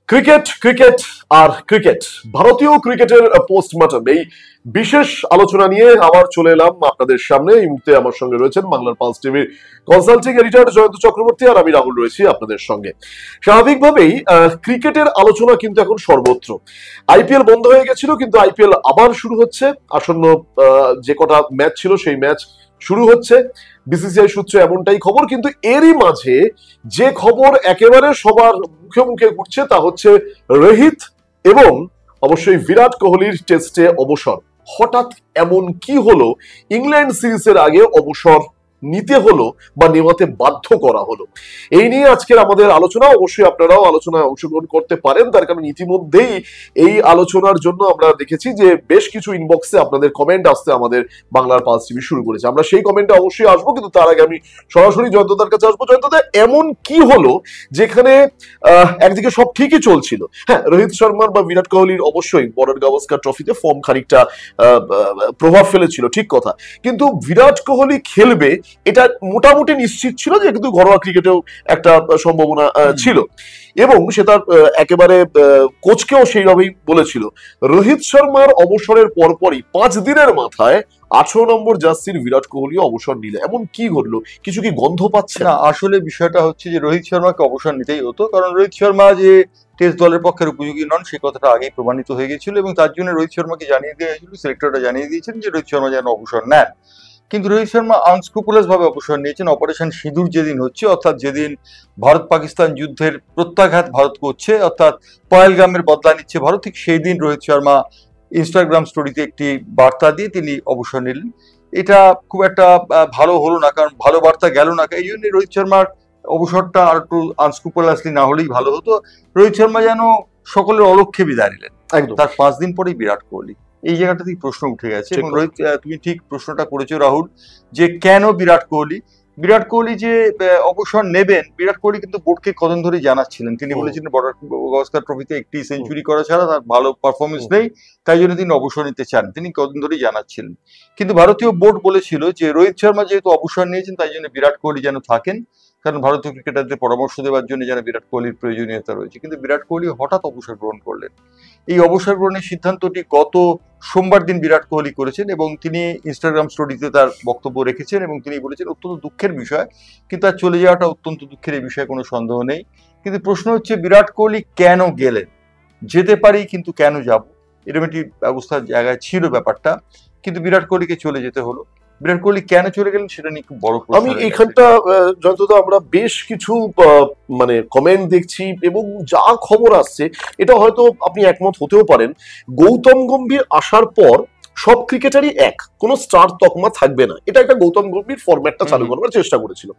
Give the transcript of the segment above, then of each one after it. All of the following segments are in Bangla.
ক্রিকেট ক্রিকেট আর ক্রিকেট ভারতীয় ক্রিকেটের পোস্টমর্টম এই বিশেষ আলোচনা নিয়ে আবার চলে এলাম আপনাদের সামনে। এই মুহূর্তে আমার সঙ্গে রয়েছেন বাংলার পালস টিভির কনসাল্টিং এডিটর জয়ন্ত চক্রবর্তী, আর আমি রাহুল রয়েছি আপনাদের সঙ্গে। স্বাভাবিকভাবেই ক্রিকেটের আলোচনা কিন্তু এখন সর্বত্র। আইপিএল বন্ধ হয়ে গেছিল, কিন্তু আইপিএল আবার শুরু হচ্ছে। আসন্ন যে কটা ম্যাচ ছিল সেই ম্যাচ শুরু হচ্ছে। বিসিসিআই সূত্রে এমনটাই খবর, কিন্তু এরই মাঝে যে খবর একেবারে সবার মুখে মুখে ঘুরছে তা হচ্ছে রোহিত এবং অবশ্যই বিরাট কোহলির টেস্টে অবসর। হঠাৎ এমন কি হলো, ইংল্যান্ড সিরিজের আগে অবসর নিতে হলো বা নেওয়াতে বাধ্য করা হলো? এই নিয়ে আজকের আমাদের আলোচনা। অবশ্যই আপনারাও আলোচনায় অংশগ্রহণ করতে পারেন, তার কারণ ইতিমধ্যেই এই আলোচনার জন্য আমরা দেখেছি যে বেশ কিছু ইনবক্সে আপনাদের কমেন্ট আসতে আমাদের বাংলার পালস টিভি শুরু করেছে। আমরা সেই কমেন্টে অবশ্যই আসবো, কিন্তু তার আগে আমি সরাসরি জয়ন্তদার কাছে আসবো। জয়ন্তদা, এমন কি হলো যেখানে একদিকে সব ঠিকই চলছিল? হ্যাঁ, রোহিত শর্মার বা বিরাট কোহলির অবশ্যই বর্ডার গাভাস্কার ট্রফিতে ফর্ম খানিকটা প্রভাব ফেলেছিল, ঠিক কথা, কিন্তু বিরাট কোহলি খেলবে এটা মোটামুটি নিশ্চিত ছিল, যে কিন্তু ঘরোয়া ক্রিকেটেও একটা সম্ভাবনা ছিল, এবং সে তার একেবারে কোচকেও সেইভাবেই বলেছিল। রোহিত শর্মার অবসরের পরপরই 5 দিনের মাথায় 18 নম্বর জার্সির বিরাট কোহলি অবসর নিলে। এমন কি ঘটলো? কিছু কি গন্ধ পাচ্ছে না? আসলে বিষয়টা হচ্ছে যে রোহিত শর্মাকে অবসর নিতেই হতো, কারণ রোহিত শর্মা যে টেস্ট দলের পক্ষের উপযোগী নন সে কথাটা আগেই প্রমাণিত হয়ে গেছিল, এবং তার জন্য রোহিত শর্মাকে জানিয়ে দেওয়া হয়েছিল, সিলেক্টররা জানিয়ে দিয়েছেন যে রোহিত শর্মা যেন অবসর নেন। কিন্তু রোহিত শর্মা আনস্ক্রুপুলাস ভাবে অবসর নিয়েছেন। অপারেশন সিঁদুর যেদিন হচ্ছে, অর্থাৎ যেদিন ভারত পাকিস্তান যুদ্ধের প্রত্যাঘাত ভারত করছে, অর্থাৎ পহেলগামের বদলা নিচ্ছে ভারত, ঠিক সেই দিন রোহিত শর্মা ইনস্টাগ্রাম স্টোরিতে একটি বার্তা দিয়ে তিনি অবসর নিলেন। এটা খুব একটা ভালো হলো না, কারণ ভালো বার্তা গেল না। এই জন্য রোহিত শর্মার অবসরটা আর একটু আনস্ক্রুপুলাসলি না হলেই ভালো হতো। রোহিত শর্মা যেন সকলের অলক্ষ্যে বিদায় নিলেন। তার 5 দিন পরেই বিরাট কোহলি, এই জায়গাটাতেই প্রশ্ন উঠে গেছে। এবং রোহিত, তুমি ঠিক প্রশ্নটা করেছো রাহুল, যে কেন বিরাট কোহলি যে অবসর নেবেন। বিরাট কোহলি কিন্তু বোর্ডকে কদিন ধরেই জানাচ্ছিলেন, তিনি বলেছিলেন বর্ডার গাভাস্কার ট্রফিতে একটি সেঞ্চুরি করা ছাড়া তার ভালো পারফরমেন্স নেই, তাই জন্য তিনি অবসর নিতে চান, তিনি কদিন ধরেই জানাচ্ছিলেন। কিন্তু ভারতীয় বোর্ড বলেছিল যে রোহিত শর্মা যেহেতু অবসর নিয়েছেন, তাই জন্য বিরাট কোহলি যেন থাকেন, কারণ ভারতীয় ক্রিকেটারদের পরামর্শ দেওয়ার জন্য যেন বিরাট কোহলির প্রয়োজনীয়তা রয়েছে। কিন্তু বিরাট কোহলি হঠাৎ অবসর গ্রহণ করলেন। এই অবসর গ্রহণের সিদ্ধান্তটি গত সোমবার দিন বিরাট কোহলি করেছেন, এবং তিনি ইনস্টাগ্রাম স্টোরিতে তার বক্তব্য রেখেছেন, এবং তিনি বলেছেন অত্যন্ত দুঃখের বিষয়, কিন্তু তার চলে যাওয়াটা অত্যন্ত দুঃখের, এই বিষয়ে কোনো সন্দেহ নেই। কিন্তু প্রশ্ন হচ্ছে বিরাট কোহলি কেন গেলেন? যেতে পারি, কিন্তু কেন যাব, এরকম একটি ব্যবস্থার জায়গায় ছিল ব্যাপারটা, কিন্তু বিরাট কোহলিকে চলে যেতে হলো। বিরাট কোহলি কেন চলে গেলেন সেটা নিয়ে খুব বড় প্রশ্ন। আমি এখানটা যতটা আমরা বেশ কিছু মানে কমেন্ট দেখছি এবং যা খবর আসছে, এটা হয়তো আপনি একমত হতেও পারেন। গৌতম গম্ভীর আসার পর সব ক্রিকেটারই এক, কোনো স্টার তকমা থাকবে না, এটা একটা গৌতম গম্ভীর ফরম্যাটটা চালু করবার চেষ্টা করেছিল।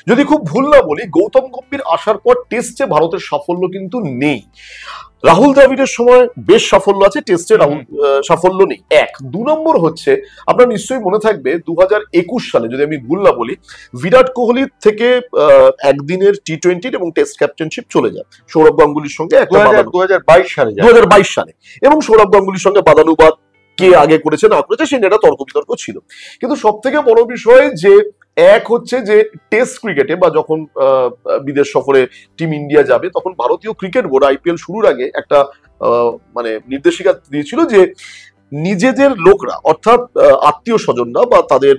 যদি খুব ভুল না বলি, গৌতম গম্ভীর আসার পর টেস্টে ভারতের সাফল্য কিন্তু নেই। রাহুল দ্রাবিড়ের সময় বেশ সাফল্য আছে, টেস্টে রাহুল সাফল্য নেই। 1 2 নম্বর হচ্ছে, আপনার নিশ্চয়ই মনে থাকবে 2021 সালে, যদি আমি ভুল না বলি, বিরাট কোহলি থেকে একদিনের টি20 এবং টেস্ট ক্যাপ্টেনশিপ চলে যায় সৌরভ গাঙ্গুলির সঙ্গে। 2022 সালে এবং সৌরভ গাঙ্গুলির সঙ্গে বাদানুবাদ কে আগে করেছে না করেছে সেই নিয়ে একটা তর্ক বিতর্ক ছিল। কিন্তু সব থেকে বড় বিষয় যে এক হচ্ছে যে টেস্ট ক্রিকেটে বা যখন বিদেশ সফরে টিম ইন্ডিয়া যাবে, তখন ভারতীয় ক্রিকেট বোর্ড আইপিএল শুরুর আগে একটা মানে নির্দেশিকা দিয়েছিল যে নিজেদের লোকরা, অর্থাৎ আত্মীয় স্বজনরা বা তাদের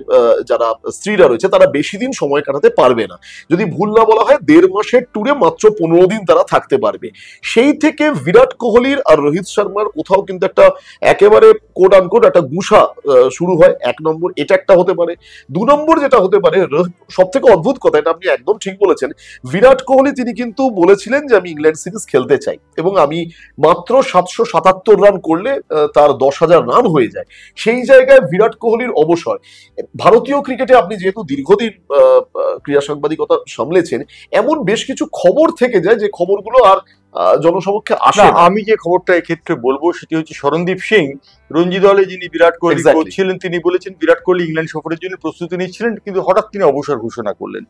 যারা স্ত্রীরা রয়েছে, তারা বেশি দিন সময় কাটাতে পারবে না। যদি ভুল না বলা হয় 1.5 মাসের ট্যুরে মাত্র 15 দিন তারা থাকতে পারবে। সেই থেকে বিরাট কোহলির আর রোহিত শর্মার কোথাও কিন্তু একটা একেবারে কোট আনকোট একটা গুসা শুরু হয়। 1 নম্বর এটা একটা হতে পারে। 2 নম্বর যেটা হতে পারে, সব থেকে অদ্ভুত কথা, এটা আপনি একদম ঠিক বলেছেন, বিরাট কোহলি তিনি কিন্তু বলেছিলেন যে আমি ইংল্যান্ড সিরিজ খেলতে চাই, এবং আমি মাত্র 777 রান করলে তার 10,000 রান হয়ে যায়। সেই জায়গায় বিরাট কোহলির অবসর। ভারতীয় ক্রিকেটে আপনি যেহেতু দীর্ঘদিন ক্রীড়া সাংবাদিকতা সামলেছেন, এমন বেশ কিছু খবর থেকে যায় যে খবরগুলো আর জনসমক্ষে আসে না। আমি যে খবরটা এক্ষেত্রে বলবো সেটি হচ্ছে শরণদীপ সিং, রঞ্জি দলে যিনি বিরাট কোহলি কোচ ছিলেন, তিনি বলেছেন বিরাট কোহলি ইংল্যান্ড সফরের জন্য প্রস্তুতি নিচ্ছিলেন, কিন্তু হঠাৎ তিনি অবসর ঘোষণা করলেন।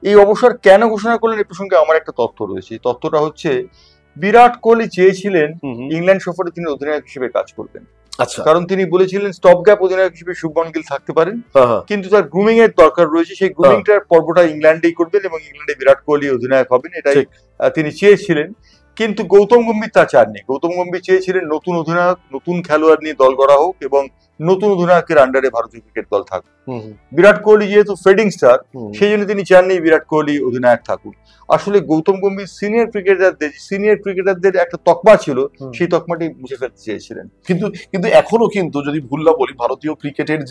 এই অবসর কেন ঘোষণা করলেন এই প্রসঙ্গে আমার একটা তথ্য রয়েছে। তথ্যটা হচ্ছে বিরাট কোহলি চেয়েছিলেন ইংল্যান্ড সফরে তিনি অধিনায়ক হিসেবে কাজ করবেন। আচ্ছা, কারণ তিনি বলেছিলেন স্টপ গ্যাপ অধিনায়ক হিসেবে শুভমন গিল থাকতে পারেন, কিন্তু তার গ্রুমিং এর দরকার রয়েছে, সেই গ্রুমিংটার পর্বটা ইংল্যান্ডেই করবেন এবং ইংল্যান্ডে বিরাট কোহলি অধিনায়ক হবেন, এটাই তিনি চেয়েছিলেন। কিন্তু গৌতম গম্ভীর তা চাননি। গৌতম গম্ভীর চেয়েছিলেন নতুন অধিনায়ক, নতুন খেলোয়াড় নিয়ে দল গড়া হোক এবং নতুন অধিনায়কের আন্ডারে ভারতীয় ক্রিকেট দল থাকুক। বিরাট কোহলি যেহেতু ফেডিং স্টার, সেই জন্য তিনি চাননি বিরাট কোহলি অধিনায়ক থাকুক। আসলে গৌতম গম্ভীর সিনিয়র ক্রিকেটারদের একটা তকমা ছিল, সেই তকমাটি মুছে ফেলতে চেয়েছিলেন। কিন্তু এখনো কিন্তু যদি ভুল না বলি, ভারতীয় ক্রিকেটের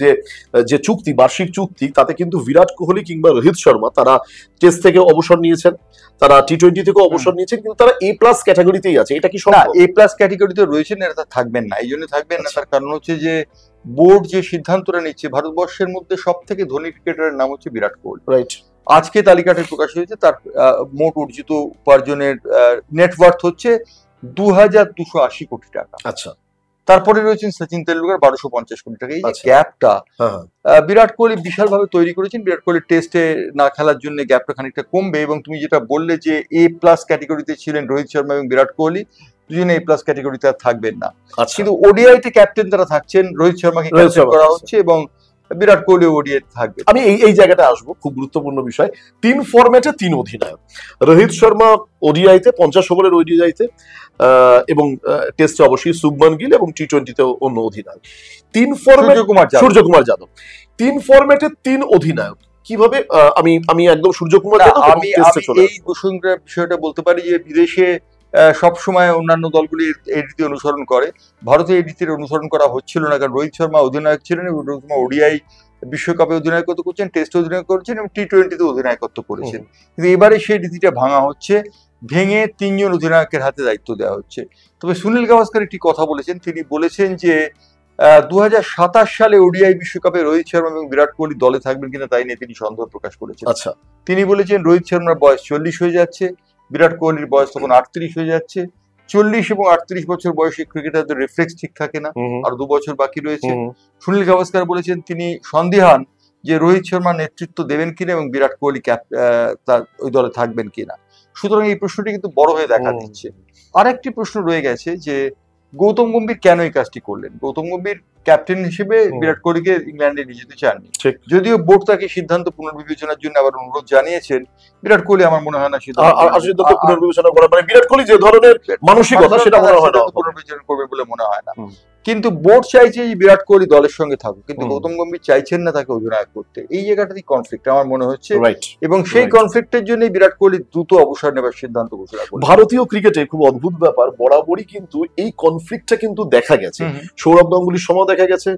যে চুক্তি, বার্ষিক চুক্তি, তাতে কিন্তু বিরাট কোহলি কিংবা রোহিত শর্মা তারা টেস্ট থেকে অবসর নিয়েছেন, তারা টি-20 থেকে অবসর নিয়েছেন, কিন্তু তারা A+ ক্যাটাগরিতেই আছে। এটা কি সম্ভব? A+ ক্যাটাগরিতে রয়েছেন, এটা থাকবেন না। এই জন্য থাকবেন না, তার কারণ হচ্ছে যে বোর্ড যে সিদ্ধান্তটা নিচ্ছে, ভারতবর্ষের মধ্যে সব থেকে ধনী ক্রিকেটারের নাম হচ্ছে বিরাট কোহলি। রাইট। আজকে তালিকাটি প্রকাশ হয়েছে, তার মোট অর্জিত উপার্জনের নেটওয়ার্থ হচ্ছে 2280 কোটি টাকা। আচ্ছা। তারপরে রয়েছেন সচিন তেন্ডুলকার 1250 কোটি টাকা। এই যে গ্যাপটা বিরাট কোহলি বিশাল ভাবে তৈরি করেছেন। বিরাট কোহলি টেস্টে না খেলার জন্য গ্যাপটা খানিকটা কমবে। এবং তুমি যেটা বললে যে A+ ক্যাটাগরিতে ছিলেন রোহিত শর্মা এবং বিরাট কোহলি, দুজনে A+ ক্যাটাগরিতে আর থাকবেন না। কিন্তু ওডিআইতে ক্যাপ্টেন তারা থাকছেন, রোহিত শর্মাকে ক্যাপ্টেন করা হচ্ছে এবং বিরাট কোহলি ওডিআই থাকবে। আমি এই জায়গাটা আসবো, খুব গুরুত্বপূর্ণ বিষয়। 3 ফরম্যাটে 3 অধিনায়ক। রোহিত শর্মা ওডিআইতে 50 ওভারের ওডিআইতে, এবং টেস্টে অবশ্যই শুভমান গিল, এবং টি-20তেও অন্য অধিনায়ক। 3 ফরম্যাট সূর্যকুমার যাদব। 3 ফরম্যাটে 3 অধিনায়ক কিভাবে? আমি একদম সূর্যকুমার যাদব আমি এই বিষয়টা বলতে পারি যে বিদেশে সবসময় অন্যান্য দলগুলি এই রীতি অনুসরণ করে, ভারতে এই রীতির অনুসরণ করা হচ্ছিল না। কারণ রোহিত শর্মা অধিনায়ক ছিলেন এবং রোহিত শর্মা ওডিআই বিশ্বকাপে অধিনায়কত্ব করছেন, টেস্টে অধিনায়ক করছেন এবং টি-20তে অধিনায়কত্ব করেছেন। কিন্তু এবারে সেই রীতিটা ভাঙা হচ্ছে, ভেঙে 3 জন অধিনায়কের হাতে দায়িত্ব দেওয়া হচ্ছে। তবে সুনীল গাভাস্কার একটি কথা বলেছেন, তিনি বলেছেন যে 2027 সালে ওডিআই বিশ্বকাপে রোহিত শর্মা এবং বিরাট কোহলি দলে থাকবেন কিনা তাই নিয়ে তিনি সন্দেহ প্রকাশ করেছেন। আচ্ছা। তিনি বলেছেন রোহিত শর্মার বয়স 40 হয়ে যাচ্ছে, বিরাট কোহলির বয়স তখন 38 হয়ে যাচ্ছে। 40 এবং 38 বছর বয়সে ক্রিকেটারদের রিফ্লেক্স ঠিক থাকে না, আর 2 বছর বাকি রয়েছে। সুনীল গাভাস্কার বলেছেন তিনি সন্দিহান যে রোহিত শর্মা নেতৃত্ব দেবেন কিনা এবং বিরাট কোহলি তার ওই দলে থাকবেন কিনা। সুতরাং এই প্রশ্নটি কিন্তু বড় হয়ে দেখা দিচ্ছে। আরেকটি প্রশ্ন রয়ে গেছে যে গৌতম গম্ভীর কেন এই কাজটি করলেন। গৌতম গম্ভীর ক্যাপ্টেন হিসেবে বিরাট কোহলিকে ইংল্যান্ডে নিয়ে যেতে চাননি, যদিও বোর্ড তাকে সিদ্ধান্ত পুনর্বিবেচনার জন্য আবার অনুরোধ জানিয়েছেন। বিরাট কোহলি আমার মনে হয় না সিদ্ধান্ত পুনর্বিবেচনা করা, মানে বিরাট কোহলি যে ধরনের মানসিকতা সেটা মনে হয় না পুনর্বিবেচনা করবে বলে মনে হয় না। কিন্তু বোর্ড চাইছে যে বিরাট কোহলি দলের সঙ্গে থাকুক, কিন্তু গৌতম গম্ভীর চাইছেন না তাকে অধিনায়ক করতে। এই জায়গাটাতেই কনফ্লিক্ট আমার মনে হচ্ছে, এবং সেই কনফ্লিক্টের জন্যই বিরাট কোহলি দ্রুত অবসর নেবার সিদ্ধান্ত ঘোষণা করেছেন। ভারতীয় ক্রিকেটে খুব অদ্ভুত ব্যাপার, বরাবরই কিন্তু এই কনফ্লিক্টটা কিন্তু দেখা গেছে। সৌরভ গাঙ্গুলির সময় দেখা গেছে,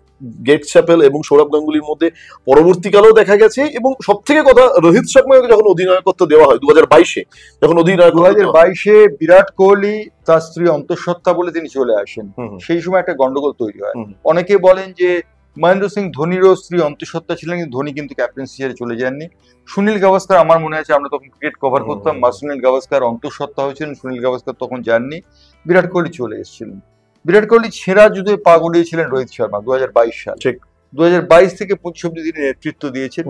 গেট চ্যাপেল এবং সৌরভ গাঙ্গুলির মধ্যে পরবর্তীকালেও দেখা গেছে, এবং সব থেকে কথা রোহিত শর্মাকে যখন অধিনায়কত্ব দেওয়া হয় 2022-এ, যখন 2022-এ বিরাট কোহলি তার স্ত্রী অন্তঃসত্ত্বা বলে তিনি চলে আসেন, সেই সময় একটা গন্ডগোল তৈরি হয়। অনেকে বলেন যে মহেন্দ্র সিং ধোনিরও স্ত্রী অন্তঃসত্ত্বা ছিলেন, কিন্তু ধোনি কিন্তু ক্যাপ্টেন্সি ছেড়ে চলে যাননি। সুনীল গাভাস্কার, আমার মনে আছে আমরা তখন ক্রিকেট কভার করতাম, সুনীল গাভাস্কার অন্তঃসত্ত্বা হয়েছিলেন, সুনীল গাভাস্কার তখন যাননি, বিরাট কোহলি চলে এসেছিলেন। বিরাট কোহলি ছেঁড়া যুদ্ধে পা গলিয়েছিলেন রোহিত শর্মা 2022 সাল। 2022 থেকে 25 অব্দি তিনি নেতৃত্ব দিয়েছেন।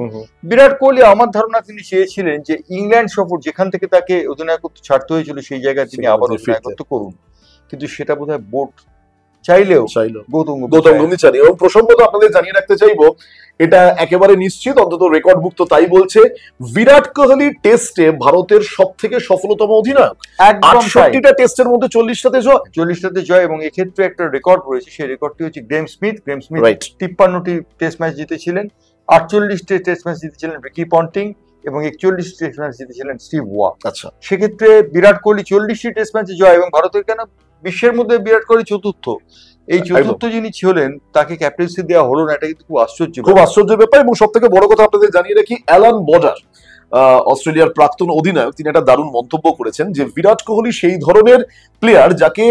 বিরাট কোহলি আমার ধারণা তিনি চেয়েছিলেন যে ইংল্যান্ড সফর, যেখান থেকে তাকে অধিনায়কত্ব ছাড়তে হয়েছিল, সেই জায়গায় তিনি আবার অধিনায়কত্ব করুন, কিন্তু সেটা বোধহয় বোর্ড চাইলেও গৌতম গম্ভীর চাইলেও। এবং প্রসঙ্গত আপনাদের জানিয়ে রাখতে চাইবো, এটা একেবারে নিশ্চিত, অন্তত রেকর্ডভুক্ত তাই বলছে, বিরাট কোহলি টেস্টে ভারতের সব থেকে সফলতম অধিনায়ক। 68টা টেস্টের মধ্যে 40টাতে জয়, এবং এক্ষেত্রে একটা রেকর্ড রয়েছে, সেই রেকর্ডটি হচ্ছে গ্রেম স্মিথ 53টি টেস্ট ম্যাচ জিতেছিলেন, 48টি টেস্ট ম্যাচ জিতেছিলেন রিকি পন্টিং, এবং 41টি টেস্ট ম্যাচ জিতেছিলেন স্টিভ ওয়া। আচ্ছা, সেক্ষেত্রে বিরাট কোহলি 40টি টেস্ট ম্যাচে জয়, এবং ভারতের কেন বিশ্বের মধ্যে বিরাট কোহলি চতুর্থ। এই চতুর্থ যিনি ছিলেন তাকে ক্যাপ্টেন্সি দেওয়া হলো না, এটা কিন্তু খুব আশ্চর্য ব্যাপার। এবং সব থেকে বড় কথা আপনাদের জানিয়ে রাখি, অ্যালান বর্ডার, অস্ট্রেলিয়ার প্রাক্তন অধিনায়ক, তিনি একটা দারুণ মন্তব্য করেছেন যে বিরাট কোহলি সেই ধরনের প্লেয়ার যাকে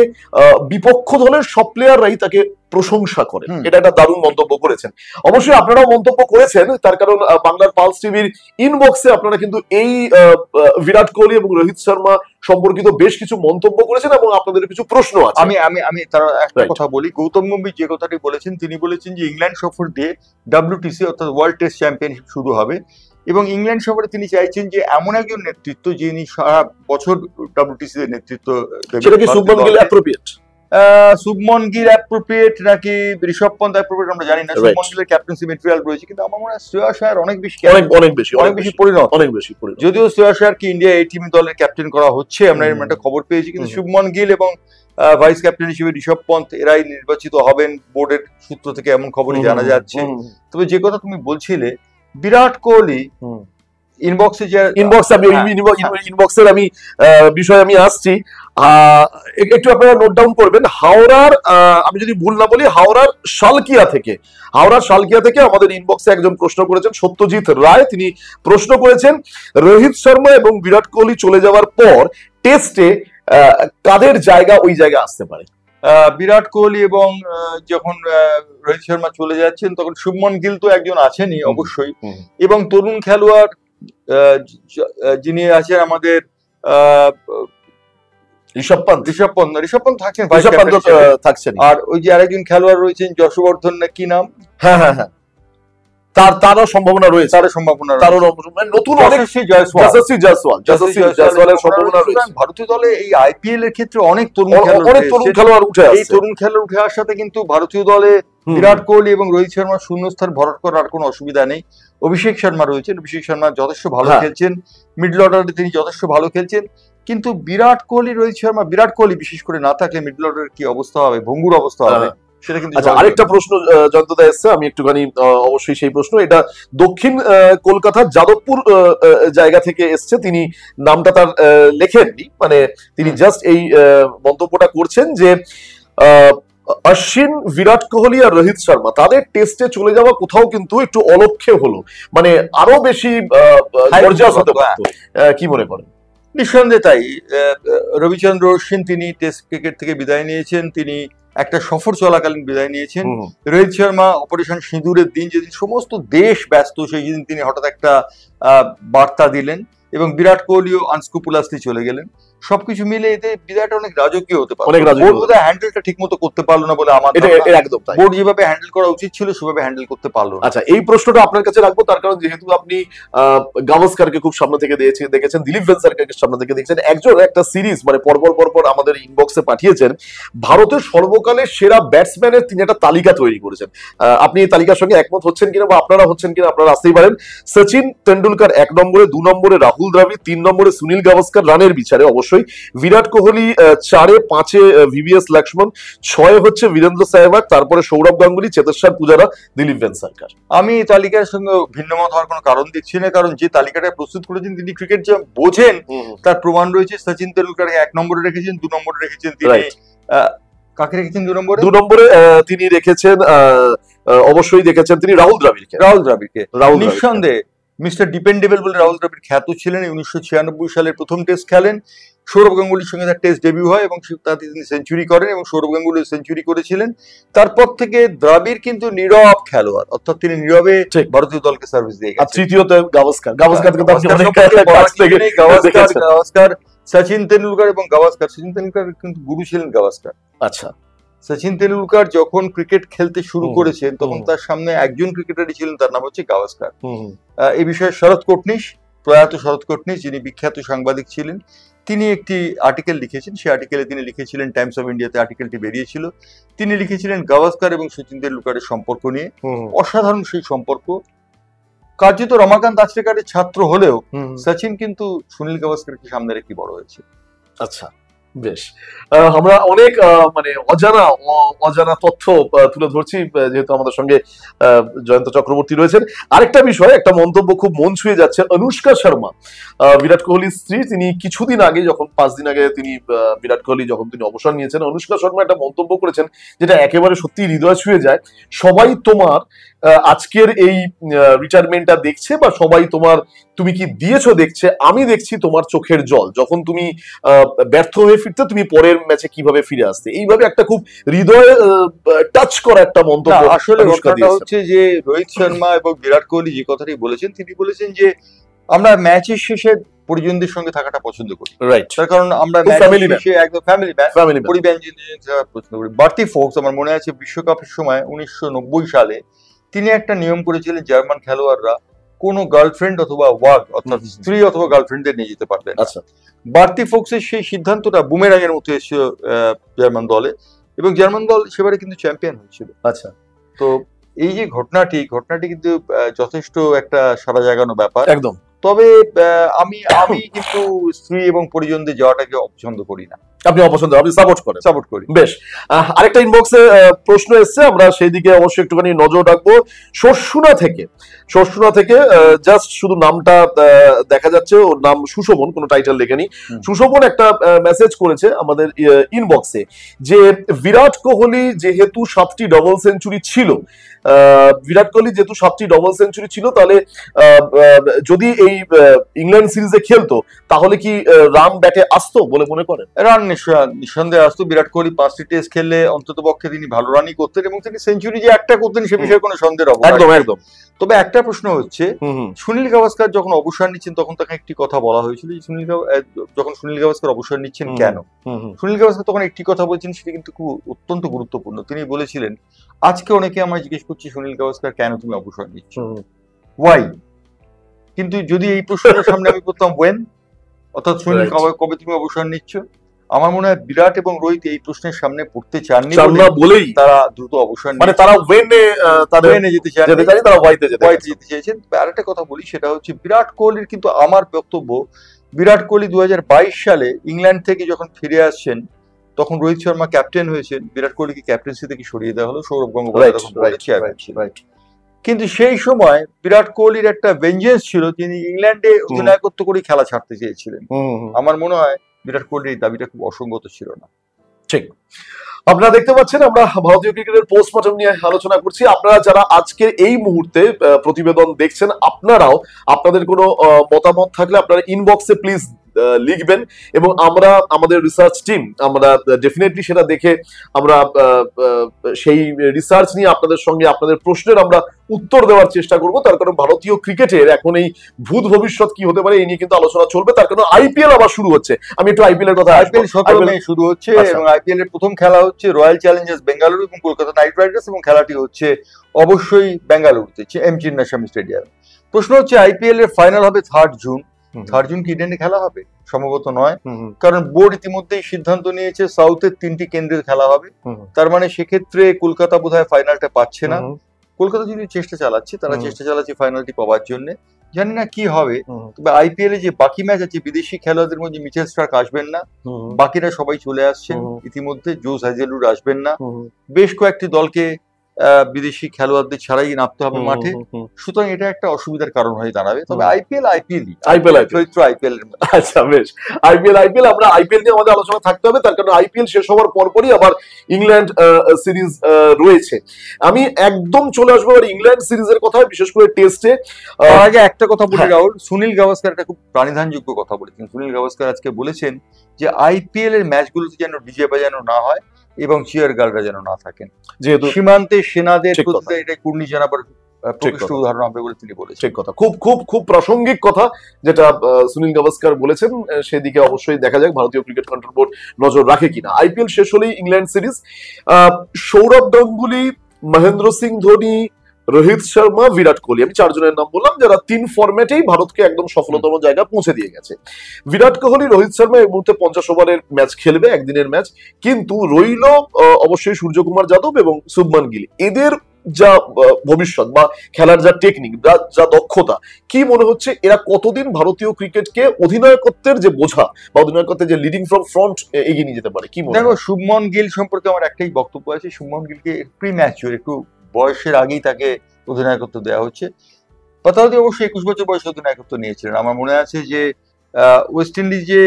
বিপক্ষ দলের সব প্লেয়াররাই তাকে প্রশংসা করেন। এটা একটা দারুণ মন্তব্য করেছেন। অবশ্যই আপনারাও মন্তব্য করেছেন, তার কারণ বাংলার পালস টিভির ইনবক্সে আপনারা কিন্তু এই বিরাট কোহলি এবং রোহিত শর্মা সম্পর্কিত বেশ কিছু মন্তব্য করেছেন, এবং আপনাদের কিছু প্রশ্ন আছে। আমি তার একটা কথা বলি। গৌতম গম্ভীর যে কথাটি বলেছেন, তিনি বলেছেন যে ইংল্যান্ড সফর দিয়ে WTC অর্থাৎ ওয়ার্ল্ড টেস্ট চ্যাম্পিয়নশিপ শুরু হবে, এবং ইংল্যান্ড সফরে তিনি চাইছেন যে এমন একজন নেতৃত্ব যিনি সারা বছর WTC তে নেতৃত্ব দেবেন। শুভমন গিল অ্যাপ্রোপ্রিয়েট নাকি ঋষভ পন্থ অ্যাপ্রোপ্রিয়েট আমরা জানি না। শুভমন গিলের ক্যাপ্টেন্সি মেটেরিয়াল রয়েছে, কিন্তু আমার মনে হয় শ্রেয়াস আয়ার অনেক বেশি পরিণত। যদিও শ্রেয়াস আয়ারকে ইন্ডিয়া এই টিম দলের ক্যাপ্টেন করা হচ্ছে, আমরা এরকম একটা খবর পেয়েছি, কিন্তু শুভমন গিল এবং ভাইস ক্যাপ্টেন হিসেবে ঋষভ পন্থ এরাই নির্বাচিত হবেন বোর্ডের সূত্র থেকে, এমন খবরই জানা যাচ্ছে। তবে যে কথা তুমি বলছিলে বিরাট কোহলি ইনবক্সের আমি বিষয়ে আমি আসছি, একটু আপনারা নোট ডাউন করবেন। হাওড়ার আমি যদি ভুল না বলি হাওড়ার শালকিয়া থেকে আমাদের ইনবক্সে একজন প্রশ্ন করেছেন, সত্যজিৎ রায়, তিনি প্রশ্ন করেছেন রোহিত শর্মা এবং বিরাট কোহলি চলে যাওয়ার পর টেস্টে কাদের জায়গা ওই জায়গা আসতে পারে। বিরাট কোহলি এবং যখন রোহিত শর্মা চলে যাচ্ছেন তখন শুভমন গিল তো একজন আছেনই অবশ্যই, এবং তরুণ খেলোয়াড় যিনি আছেন আমাদের ঋষভ পন্থ থাকছেন, আর ওই যে আরেকজন খেলোয়াড় রয়েছেন যশবর্ধন না কি নাম, হ্যাঁ তারও সম্ভাবনা রয়েছে, নতুন ভারতীয় দলে এই আইপিএল এর ক্ষেত্রে অনেক তরুণ খেলোয়াড় উঠে আসছে। এই তরুণ খেলোয়াড় উঠে আসার সাথে কিন্তু ভারতীয় দলে বিরাট কোহলি এবং রোহিত শর্মার শূন্যস্থান ভরাট করার কোনো অসুবিধা নেই। অভিষেক শর্মা রয়েছেন, অভিষেক শর্মা যথেষ্ট ভালো খেলছেন, মিডল অর্ডারে তিনি যথেষ্ট ভালো খেলছেন, কিন্তু বিরাট কোহলি বিশেষ করে না থাকলে মিডল অর্ডারের কি অবস্থা হবে, ভঙ্গুর অবস্থা হবে সেটা কিন্তু। আরেকটা প্রশ্ন জয়ন্তদা এসছে, আমি একটুখানি অবশ্যই সেই প্রশ্ন, এটা দক্ষিণ কলকাতার যাদবপুর জায়গা থেকে এসছে, তিনি নামটা তার লেখেননি, মানে তিনি জাস্ট এই মন্তব্যটা করছেন যে অশ্বিন, বিরাট কোহলি আর রোহিত শর্মা তাদের টেস্টে চলে যাওয়া কোথাও কিন্তু একটু অলক্ষ্যে হলো, মানে আরো বেশি হতে পারত, কি মনে করেন? নিঃসন্দেহে তাই। রবিচন্দ্র অশ্বিন তিনি টেস্ট ক্রিকেট থেকে বিদায় নিয়েছেন, তিনি একটা সফর চলাকালীন বিদায় নিয়েছেন। রোহিত শর্মা অপারেশন সিঁদুরের দিন যেদিন সমস্ত দেশ ব্যস্ত, সেই দিন তিনি হঠাৎ একটা বার্তা দিলেন, এবং বিরাট কোহলিও আনস্কুপুলাসলি চলে গেলেন। সবকিছু মিলে এতে বিরাট অনেক রাজকীয় হতে পারে, বোর্ড বোধহয় হ্যান্ডেলটা ঠিক মতো করতে পারলো না বলে আমার একদম, বোর্ড যেভাবে হ্যান্ডেল করা উচিত ছিল সেভাবে হ্যান্ডেল করতে পারলো না। আচ্ছা, এই প্রশ্নটা আপনার কাছে রাখবো, তার কারণ যেহেতু আপনি গাভাস্কারকে খুব সামনে থেকে দেখেছেন, দিলীপ ভেনসারকে সামনে থেকে দেখেছেন, একজন একটা সিরিজ মানে পরপর আমাদের ইনবক্সে পাঠিয়েছেন, ভারতের সর্বকালের সেরা ব্যাটসম্যানের তিনি একটা তালিকা তৈরি করেছেন। আপনি এই তালিকার সঙ্গে একমত হচ্ছেন কিনা বা আপনারা হচ্ছেন কিনা, আপনারা আসতেই পারেন। সচিন তেন্ডুলকার 1 নম্বরে, 2 নম্বরে রাহুল দ্রাবিড়, 3 নম্বরে সুনীল গাভাস্কার রানের বিচারে অবশ্যই, বিরাট কোহলি 4-এ, 5-এ ভিভিএস লক্ষ্মণ, 6-এ হচ্ছে বীরেন্দ্র সেহবাগ, তারপরে সৌরভ গাঙ্গুলি, চেতেশ্বর পূজারা, দিলীপ ভেনসারকার। আমি এই তালিকার সঙ্গে ভিন্নমত হওয়ার কোনো কারণ দেখছি না, কারণ যে তালিকাটা প্রস্তুত করেছেন তিনি ক্রিকেট যে বোঝেন তার প্রমাণ রয়েছে। সচিন তেন্ডুলকারকে 1 নম্বরে রেখেছেন, 2 নম্বরে রেখেছেন তিনি, কাকে রেখেছেন 2 নম্বরে? 2 নম্বরে তিনি রেখেছেন অবশ্যই রেখেছেন তিনি রাহুল দ্রাবিড়কে। নিঃসন্দেহে মিস্টার ডিপেন্ডেবল বলে রাহুল দ্রাবিড় খ্যাত ছিলেন। 1996 সালের প্রথম টেস্ট খেলেন, সৌরভ গাঙ্গুলির সঙ্গে তার টেস্ট ডেবিউ হয় এবং তাতে তিনি সেঞ্চুরি করেন, এবং সৌরভ গাঙ্গুলি সেঞ্চুরি করেছিলেন। তারপর থেকে দ্রাবিড় কিন্তু নীরব খেলোয়াড়, অর্থাৎ তিনি নীরবে ভারতীয় দলকে সার্ভিস দিয়ে গেছেন। তৃতীয়ত গাভাস্কার, সচিন তেন্ডুলকার এবং গাভাস্কার, সচিন তেন্ডুলকার কিন্তু গুরু ছিলেন গাভাস্কার। আচ্ছা, সচিন তেন্ডুলকার যখন ক্রিকেট খেলতে শুরু করেছেন তখন তার সামনে একজন ক্রিকেটারই ছিলেন, তার নাম হচ্ছে গাভাস্কার। এই বিষয়ে প্রয়াত শরৎ কোটনিস, যিনি বিখ্যাত সাংবাদিক ছিলেন, তিনি একটি আর্টিকেল লিখেছেন। সেই আর্টিকেলে তিনি লিখেছিলেন, টাইমস অফ ইন্ডিয়াতে আর্টিকেলটি বেরিয়েছিল, তিনি লিখেছিলেন গাভাস্কার এবং সচিন তেন্ডুলকারের সম্পর্ক নিয়ে। অসাধারণ সেই সম্পর্ক, কার্যত রমাকান্ত আচরেকারের ছাত্র হলেও সচিন কিন্তু সুনীল গাভাস্কারকে সামনে রেখে বড় হয়েছে। আচ্ছা, বেশ, আমরা অনেক মানে অজানা তথ্য তুলে ধরছি, যেহেতু আমাদের সঙ্গে জয়ন্ত চক্রবর্তী রয়েছেন। আরেকটা বিষয়, একটা মন্তব্য খুব মন ছুঁয়ে যাচ্ছে। অনুষ্কা শর্মা, বিরাট কোহলির স্ত্রী, তিনি কিছুদিন আগে, যখন 5 দিন আগে তিনি বিরাট কোহলি যখন তিনি অবসর নিয়েছেন, অনুষ্কা শর্মা একটা মন্তব্য করেছেন যেটা একেবারে সত্যি হৃদয় ছুঁয়ে যায়। সবাই তোমার আজকের এই রিটায়ারমেন্টটা দেখছে, বা সবাই তুমি কি দিয়েছো দেখছে, আমি দেখছি তোমার চোখের জল, যখন তুমি ব্যর্থ হয়ে ফিরতে, তুমি পরের ম্যাচে কিভাবে ফিরে আসতে। এইভাবে একটা খুব হৃদয় টাচ করা একটা মন্তব্য। আসলে কথাটা হচ্ছে যে রোহিত শর্মা এবং বিরাট কোহলি যে কথাটি বলেছেন, তিনি বলেছেন যে আমরা ম্যাচের শেষে পরিজনদের সঙ্গে থাকাটা পছন্দ করি, রাইট, তার কারণ আমরা একদম ফ্যামিলি পরিবার পছন্দ করি। বার্টি ফোক্স, আমার মনে আছে বিশ্বকাপের সময় 1990 সালে তিনি একটা নিয়ম করেছিলেন, জার্মান খেলোয়াড়রা কোনো গার্লফ্রেন্ড অথবা ওয়ার্ক, অর্থাৎ স্ত্রী অথবা গার্লফ্রেন্ডদের নিয়ে যেতে পারবেন। আচ্ছা, বার্টি ফোক্সের সেই সিদ্ধান্তটা বুমেরাঙের মতো এসেছিল জার্মান দলে। এবং জার্মান দল সেবারে কিন্তু চ্যাম্পিয়ন হয়েছিল। আচ্ছা, তো এই যে ঘটনাটি কিন্তু যথেষ্ট একটা সাড়া জাগানো ব্যাপার একদম। তবে আমি কিন্তু স্ত্রী এবং পরিজনদের যাওয়াটাকে অপছন্দ করি না। আপনি অপছন্দ, আপনি সাপোর্ট করি। বেশ, আরেকটা ইনবক্সে প্রশ্ন এসছে, আমরা সেই দিকে অবশ্যই একটুখানি নজর রাখবো। শস্যুনা থেকে জাস্ট শুধু নামটা দেখা যাচ্ছে, ওর নাম সুশোভন, কোনো টাইটেল লেখেনি। সুশোভন একটা মেসেজ করেছে আমাদের ইনবক্সে যে বিরাট কোহলি যেহেতু 7টি ডবল সেঞ্চুরি ছিল, তাহলে যদি এই ইংল্যান্ড সিরিজে খেলতো তাহলে কি রান ব্যাটে আসতো বলে মনে করেন? রান নিঃসন্দেহে আসতো। বিরাট কোহলি 5টি টেস্ট খেললে অন্তত পক্ষে তিনি ভালো রানই করতেন এবং তিনি সেঞ্চুরি যে একটা করতেন সে বিষয়ে কোনো সন্দেহ একদম। তবে একটা প্রশ্ন হচ্ছে, সুনীল গাভাস্কার যখন অবসর নিচ্ছেন তখন তাকে একটি কথা বলা হয়েছিল, যখন সুনীল গাভাস্কার অবসর নিচ্ছেন কেন, সুনীল গাভাস্কার তখন একটি কথা বলছেন, সেটা কিন্তু খুব অত্যন্ত গুরুত্বপূর্ণ। তিনি বলেছিলেন, আজকে অনেকে আমায় জিজ্ঞেস করছে সুনীল গাভাস্কার কেন তুমি অবসর নিচ্ছ, ওয়াই, কিন্তু যদি এই প্রশ্নটার সামনে আমি করতাম ওয়েন, অর্থাৎ সুনীল কবে তুমি অবসর নিচ্ছ, আমার মনে হয় বিরাট এবং রোহিত এই প্রশ্নের সামনে পড়তে চাননি বলেই তারা দ্রুত অবসর, মানে তারা ওয়েনে যেতে চেয়েছেন। আর একটা কথা বলি, সেটা হচ্ছে বিরাট কোহলির কিন্তু আমার বক্তব্য, বিরাট কোহলি 2022 সালে ইংল্যান্ড থেকে যখন ফিরে আসছেন তখন রোহিত শর্মা ক্যাপ্টেন হয়েছেন, বিরাট কোহলিকে ক্যাপ্টেন্সি থেকে সরিয়ে দেওয়া হলো, সৌরভ গঙ্গোপাধ্যায় তখন চেয়ারম্যান ছিলেন। কিন্তু সেই সময় বিরাট কোহলির একটা ভেঞ্জেন্স ছিল, তিনি ইংল্যান্ডে অধিনায়কত্ব করে খেলা ছাড়তে চেয়েছিলেন। আমার মনে হয় বিরাট কোহলির এই দাবিটা খুব অসঙ্গত ছিল না। ঠিক, আপনারা দেখতে পাচ্ছেন আমরা ভারতীয় ক্রিকেটের পোস্টমর্টম নিয়ে আলোচনা করছি। আপনারা যারা আজকের এই মুহূর্তে প্রতিবেদন দেখছেন, আপনারাও আপনাদের কোনো মতামত থাকলে আপনারা ইনবক্সে প্লিজ লিখবেন এবং আমরা আমাদের রিসার্চ টিম আমরা ডেফিনেটলি সেটা দেখে আমরা সেই রিসার্চ নিয়ে আপনাদের সঙ্গে আপনাদের প্রশ্নের আমরা উত্তর দেওয়ার চেষ্টা করব। তার কারণ ভারতীয় ক্রিকেটের এখন এই ভূত ভবিষ্যৎ কি হতে পারে এই নিয়ে কিন্তু আলোচনা চলবে। তার কারণ আইপিএল আবার শুরু হচ্ছে, আমি একটু আইপিএল এর কথা, আইপিএল 17 মে শুরু হচ্ছে এবং আইপিএল এর প্রথম খেলা হচ্ছে রয়্যাল চ্যালেঞ্জার্স বেঙ্গালুরু এবং কলকাতা নাইট রাইডার্স, এবং খেলাটি হচ্ছে অবশ্যই বেঙ্গালুরুতে এম চিন্নাস্বামী স্টেডিয়ামে। প্রশ্ন হচ্ছে আইপিএল এর ফাইনাল হবে 3 জুন। 3 জুন কি ইডেনে খেলা হবে? সম্ভবত নয়, কারণ বোর্ড ইতিমধ্যেই সিদ্ধান্ত নিয়েছে সাউথের 3টি কেন্দ্রে খেলা হবে। তার মানে সেক্ষেত্রে কলকাতা বোধহয় ফাইনালটা পাচ্ছে না। কলকাতা যদি চেষ্টা চালাচ্ছে ফাইনালটি পাওয়ার জন্য, জানি না কি হবে। তবে আইপিএল এ যে বাকি ম্যাচ আছে, বিদেশি খেলোয়াড়দের মধ্যে মিচেল স্টার্ক আসবেন না, বাকিরা সবাই চলে আসছেন ইতিমধ্যে। জোস হ্যাজেলউড আসবেন না, বেশ কয়েকটি দলকে বিদেশি খেলোয়াড়দের ছাড়াই নামতে হবে মাঠে, সুতরাং এটা একটা অসুবিধার কারণ হয়ে দাঁড়াবে। তবে আইপিএল চরিত্র আইপিএল এর। আচ্ছা বেশ, আইপিএল আমরা আইপিএল নিয়ে আমাদের আলোচনা থাকতে হবে, তার কারণ আইপিএল শেষ হওয়ার পরপরই আবার ইংল্যান্ড সিরিজ রয়েছে। আমি একদম চলে আসবো আর ইংল্যান্ড সিরিজের কথা, বিশেষ করে টেস্টে। আগে একটা কথা বলি রাহুল, সুনীল গাভাস্কার একটা খুব প্রাণিধানযোগ্য কথা বলেছেন। সুনীল গাভাস্কার আজকে বলেছেন যে আইপিএল এর ম্যাচগুলোতে যেন ডিজে বাজানো না হয় এবং চিয়ার গার্লরা যেন না থাকেন, যেহেতু সীমান্তে সেনাদের প্রতি এটা কুর্নি জানাবার প্রকৃষ্ট উদাহরণ হবে বলে তিনি বলেছেন। ঠিক কথা, খুব খুব খুব প্রাসঙ্গিক কথা যেটা সুনীল গাভাস্কার বলেছেন। সেদিকে অবশ্যই দেখা যাক ভারতীয় ক্রিকেট কন্ট্রোল বোর্ড নজর রাখে কিনা। আইপিএল শেষ হলেই ইংল্যান্ড সিরিজ, সৌরভ গাঙ্গুলি, মহেন্দ্র সিং ধোনি, রোহিত শর্মা, বিরাট কোহলি, আমি 4 জনের নাম বললাম যারা 3 ফরম্যাটেই ভারতকে একদম সফলতম জায়গায় পৌঁছে দিয়ে গেছে। বিরাট কোহলি, রোহিত শর্মা এই মুহূর্তে 50 ওভারের ম্যাচ খেলবে, একদিনের ম্যাচ, কিন্তু রইল অবশ্যই সূর্যকুমার যাদব এবং শুভমান গিল। এদের যা ভবিষ্যৎ বা খেলার যা টেকনিক, যা দক্ষতা, কি মনে হচ্ছে এরা কতদিন ভারতীয় ক্রিকেটকে অধিনায়কত্বের যে বোঝা বা অধিনায়কত্বের যে লিডিং ফ্রম ফ্রন্ট এগিয়ে নিয়ে যেতে পারে? কি মনে হয়? শুভমান গিল সম্পর্কে আমার একটাই বক্তব্য আছে, শুভমান গিলকে প্রিম্যাচিওর, একটু বয়সের আগেই তাকে অধিনায়কত্ব দেওয়া হচ্ছে। পাতাওয়াতি অবশ্য 21 বছর বয়সে অধিনায়কত্ব নিয়েছিলেন। আমার মনে আছে যে ওয়েস্ট ইন্ডিজে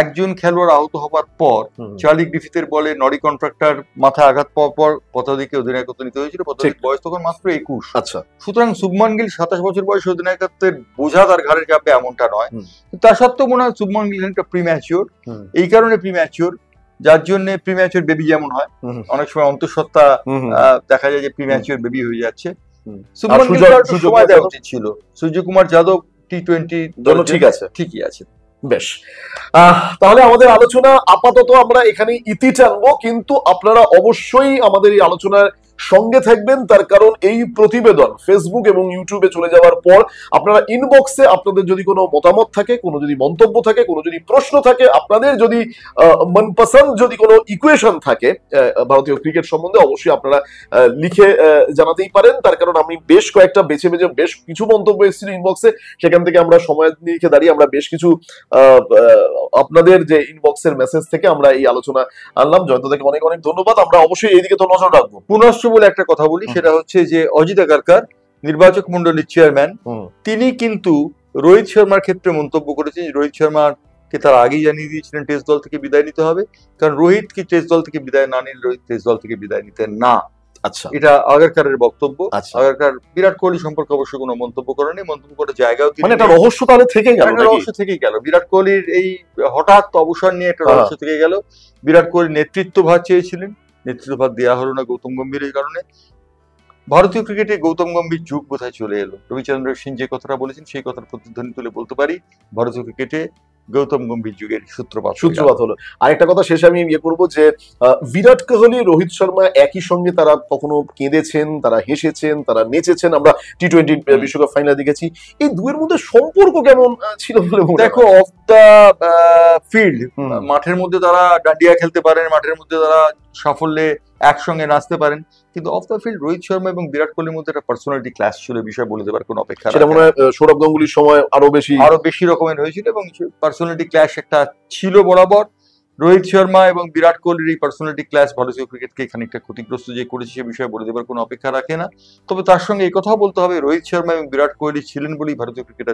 একজন খেলোয়াড় আহত হবার পর চার্লি গ্রিফিথের বলে নরি কন্ট্রাক্টর মাথায় আঘাত পাওয়ার পর পাতাওয়াতিকে অধিনায়কত্ব নিতে হয়েছিল। পাতাওয়াতির বয়স তখন মাত্র 21। আচ্ছা, সুতরাং শুভমান গিল 27 বছর বয়সে অধিনায়কত্বের বোঝা তার ঘাড়ে চাপবে এমনটা নয়। তা সত্ত্বেও মনে হয় শুভমান গিল একটা প্রিম্যাচিওর। এই কারণে প্রিম্যাচিওর, যার জন্য প্রিম্যাচিওর বেবি যেমন হয়, অনেক সময় অন্তঃসত্ত্বা দেখা যায় যে প্রিম্যাচিওর বেবি হয়ে যাচ্ছে। শুভমান গিলকে সময় দেওয়া উচিত ছিল। সূর্যকুমার যাদব টি20 জন্য ঠিকই আছে। বেশ, তাহলে আমাদের আলোচনা আপাতত আমরা এখানে ইতি টানবো, কিন্তু আপনারা অবশ্যই আমাদের এই আলোচনার সঙ্গে থাকবেন, তার কারণ এই প্রতিবেদন ফেসবুক এবং ইউটিউবে চলে যাওয়ার পর আপনারা ইনবক্সে আপনাদের যদি কোনো মতামত থাকে, কোনো যদি মন্তব্য থাকে, কোনো যদি প্রশ্ন থাকে, আপনাদের যদি মনপসন্দ যদি কোনো ইকুয়েশন থাকে ভারতীয় ক্রিকেট সম্বন্ধে, অবশ্যই আপনারা লিখে জানাতেই পারেন। তার কারণ আমি বেশ কয়েকটা বেছে বেশ কিছু মন্তব্য এসেছিল ইনবক্সে, সেখান থেকে আমরা সময় নিয়ে দাঁড়িয়ে আমরা বেশ কিছু আপনাদের যে ইনবক্সের মেসেজ থেকে আমরা এই আলোচনা আনলাম। জয়ন্ত থেকে অনেক অনেক ধন্যবাদ। আমরা অবশ্যই এইদিকে তো নজর রাখবো। পুনশ্চ বলে একটা কথা বলি, সেটা হচ্ছে যে অজিত আগারকার নির্বাচক মন্ডলীর চেয়ারম্যান, তিনি কিন্তু রোহিত শর্মার ক্ষেত্রে মন্তব্য করেছেন। রোহিত শর্মাকে তারা আগেই জানিয়ে দিয়েছিলেন টেস্ট দল থেকে বিদায় নিতে হবে, কারণ রোহিত কি টেস্ট দল থেকে বিদায় না নিলে রোহিত টেস্ট দল থেকে বিদায় নিতেন না। আচ্ছা, এটা আগারকারের বক্তব্য। আগারকার বিরাট কোহলি সম্পর্কে অবশ্য কোনো মন্তব্য করেনি, মন্তব্য করার জায়গাও মানে একটা রহস্য তাহলে থেকে গেল, রহস্য থেকেই গেল। বিরাট কোহলির এই হঠাৎ অবসর নিয়ে একটা রহস্য থেকে গেল। বিরাট কোহলি নেতৃত্বভার চেয়েছিলেন, নেতৃত্বভার দেওয়া হলো না গৌতম গম্ভীরের কারণে। ভারতীয় ক্রিকেটে গৌতম গম্ভীর যুগ কোথায় চলে এলো। রবিচন্দ্র সিং যে কথাটা বলেছেন সেই কথার প্রতিধ্বনি তুলে বলতে পারি ভারতীয় ক্রিকেটে গৌতম গম্ভীর যুগের সূত্রপাত হলো। আরেকটা কথা শেষে আমি করবো যে বিরাট কোহলি, রোহিত শর্মা একই সঙ্গে তারা কখনো কেঁদেছেন, তারা হেসেছেন, তারা নেচেছেন। আমরা টি-20 বিশ্বকাপ ফাইনাল দেখেছি। এই দুয়ের মধ্যে সম্পর্ক কেমন ছিল বলে দেখো, অফ দা ফিল্ড মাঠের মধ্যে তারা ডান্ডিয়া খেলতে পারেন, মাঠের মধ্যে তারা সাফল্যে একসঙ্গে নাচতে পারেন, কিন্তু of the field Rohit Sharma এবং বিরাট কোহলির মধ্যে একটা পার্সোনালিটি ক্লাস ছিল, বিষয় বলে দেবার কোনো অপেক্ষা সেটা মনে হয় সৌরভ গাঙ্গুলির সময় আরো বেশি রকমের হয়েছিল, এবং পার্সোনালিটি ক্লাস একটা ছিল বরাবর। রোহিত শর্মা এবং বিরাট কোহলির এই পার্সোনালিটি ক্লাস ভারতীয় ক্রিকেটকে খানিকটা ক্ষতিগ্রস্ত যে করেছে সে বিষয়ে বলে দেবার কোনো অপেক্ষা রাখে না। তবে তার সঙ্গে এই কথাও বলতে হবে, রোহিত শর্মা এবং বিরাট কোহলি ছিলেন বলেই ভারতীয় ক্রিকেট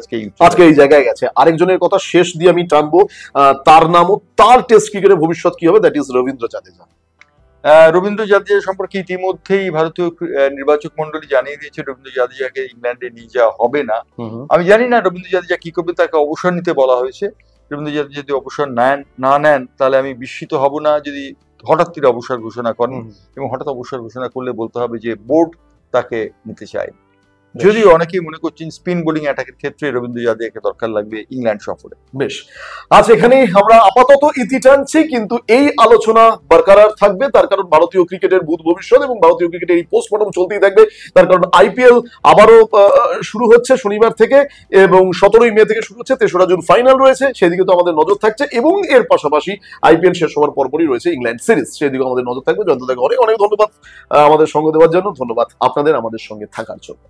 আজকে এই জায়গায় গেছে। আরেকজনের কথা শেষ দিয়ে আমি টানবো, তার নামও, তার টেস্ট ক্রিকেটের ভবিষ্যৎ কি হবে, দ্যাট ইজ রবীন্দ্র জাদেজা। রবীন্দ্র জাদেজা সম্পর্কে ইতিমধ্যেই ভারতীয় নির্বাচক মন্ডলী জানিয়ে দিয়েছে রবীন্দ্র জাদেজাকে ইংল্যান্ডে নিয়ে যাওয়া হবে না। আমি জানি না রবীন্দ্র জাদেজা কি করবে, তাকে অবসর নিতে বলা হয়েছে। রবীন্দ্র জাদেজা যদি অবসর না নেন তাহলে আমি বিস্মিত হব না যদি হঠাৎ তিনি অবসর ঘোষণা করেন, এবং হঠাৎ অবসর ঘোষণা করলে বলতে হবে যে বোর্ড তাকে নিতে চায়। যদিও অনেকেই মনে করছেন স্পিন বোলিং অ্যাটাকের ক্ষেত্রে রবীন্দ্র জাদেজাকে দরকার লাগবে ইংল্যান্ড সফরে। বেশ, আজ এখানেই আমরা আপাতত ইতি টানছি, কিন্তু এই আলোচনা বরকরার থাকবে। তার কারণ ভারতীয় ক্রিকেটের ভূত ভবিষ্যৎ এবং ভারতীয় ক্রিকেটের এই পোস্টমর্টম চলতেই থাকবে। তার কারণ আইপিএল আবারও শুরু হচ্ছে শনিবার থেকে, এবং 17ই মে থেকে শুরু হচ্ছে, 3রা জুন ফাইনাল রয়েছে, সেদিকে তো আমাদের নজর থাকছে। এবং এর পাশাপাশি আইপিএল শেষ হওয়ার পরপরই রয়েছে ইংল্যান্ড সিরিজ, সেদিকে আমাদের নজর থাকবে। জয়ন্ত দাকে অনেক অনেক ধন্যবাদ আমাদের সঙ্গ দেওয়ার জন্য। ধন্যবাদ আপনাদের আমাদের সঙ্গে থাকার জন্য।